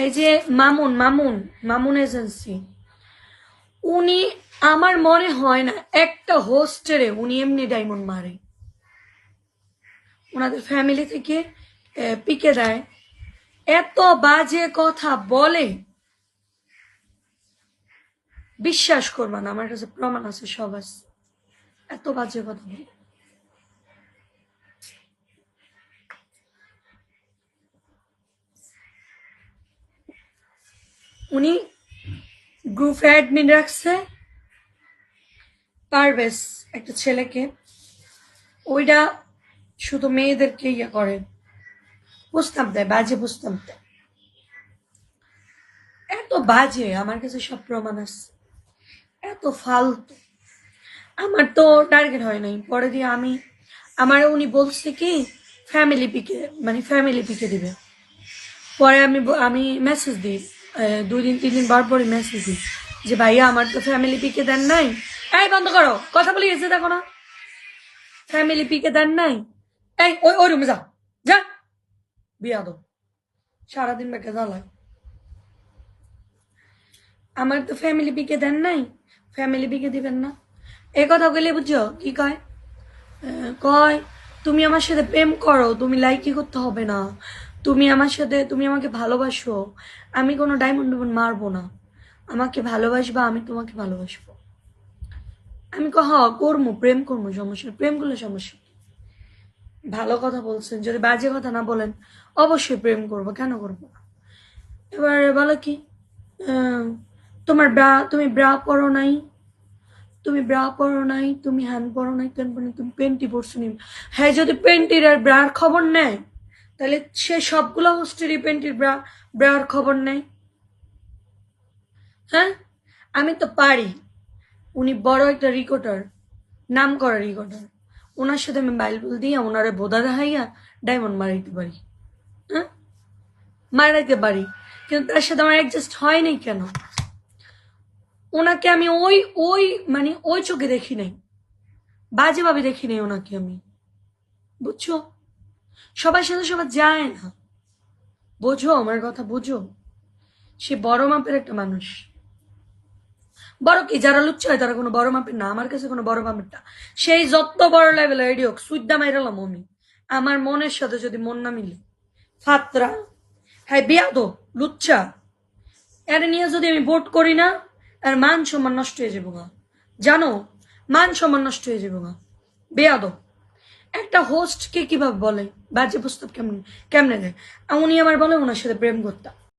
এই যে মামুন মামুন মামুন এজেন্সি, উনি আমার মনে হয় না একটা হোস্টেরে উনি এমনি ডায়মন্ড মারে। ওনাদের ফ্যামিলি থেকে পিকে দেয়, এত বাজে কথা বলে বিশ্বাস করবা না, আমার কাছে প্রমাণ আছে, সব আছে। এত বাজে কথা বলে। উনি গ্রুপে অ্যাডমিন রাখছে পারভেজ একটা ছেলেকে, ওইটা শুধু মেয়েদেরকে ইয়ে করে, প্রস্তাব দেয়, বাজে প্রস্তাব দেয়, এত বাজে। আমার কাছে সব প্রমাণ আছে, এত ফালতু। আমার তো টার্গেট হয় নাই, পরে দিয়ে আমার উনি বলছে কি ফ্যামিলি পিকে, মানে ফ্যামিলি পিকে দিবে। পরে আমি মেসেজ দিই, 2 দিন 3 দিন পরে মেসেজ দিই যে ভাইয়া আমার তো ফ্যামিলি পিকে দেন নাই। এই বন্ধ করো, কথা বলে গেছে, দেখো না ফ্যামিলি পিকে দেন নাই। এই ওই ওই রুমে যা, যা বিয়া দো, সারাদিন বেঁকে জ্বালায়। আমার তো ফ্যামিলি পিকে দেন নাই, ফ্যামিলি পিকে দিবেন না। এই কথা বলে বুঝছো কি কয়? কয় তুমি আমার সাথে প্রেম করো, তুমি লাইকি করতে হবে না, তুমি আমার সাথে, তুমি আমাকে ভালোবাসো, আমি কোনো ডায়মন্ড মারবো না, আমাকে ভালোবাসবা, আমি তোমাকে ভালোবাসবো। আমি হ করবো, প্রেম করবো, সমস্যা প্রেম করলে সমস্যা। ভালো কথা বলছেন, যদি বাজে কথা না বলেন অবশ্যই প্রেম করবো, কেন করবো না। এবার বলো কি তোমার তুমি ব্রা পরো নাই, তুমি ব্রা পরো নাই, তুমি হ্যান্ড পরো নাই, তেন পরো নাই, তুমি পেন্টি পরছো নি। হ্যাঁ, যদি পেন্টির আর ব্রার খবর নেয় তাহলে সে সবগুলো হোস্টেরই পেন্টির ব্রার খবর নেয়। হ্যাঁ, আমি তো পারি। উনি বড় একটা রিকর্ডার, নাম করা রিকর্ডার, ওনার সাথে আমি বাইবেল দিয়ে ওনারে বোধা দেখাইয়া ডায়মন্ড মারাইতে পারি। হ্যাঁ, মারাইতে পারি, কিন্তু তার সাথে আমার অ্যাডজাস্ট হয়নি কেন? ওনাকে আমি ওই ওই মানে ওই চোখে দেখি নাই, বাজেভাবে দেখি নাই ওনাকে আমি, বুঝছো? সবার সাথে সবার যায় না, বোঝো আমার কথা, বুঝো। সে বড় মাপের একটা মানুষ। বড় কি, যারা লুচ্ছা হয় তারা কোনো বড় মাপের না, আমার কাছে কোনো বড় মাপের না। সেই যত বড় লেভেল এডি হোক, সুদ্দা মাইরালাম আমি, আমার মনের সাথে যদি মন না মিলে, ফাতরা, হ্যাঁ বিয়া দো, লুচ্ছা, এর নিয়ে যদি আমি ভোট করি না, আর মান সম্মান নষ্ট হয়ে যাবো গা, জানো, মান সম্মান নষ্ট হয়ে যাবো গা। বেয়া দো, একটা হোস্টকে কিভাবে বলে বাজে প্রস্তাব, কেমনে দেয়? উনি আমার বলে ওনার সাথে প্রেম করতাম,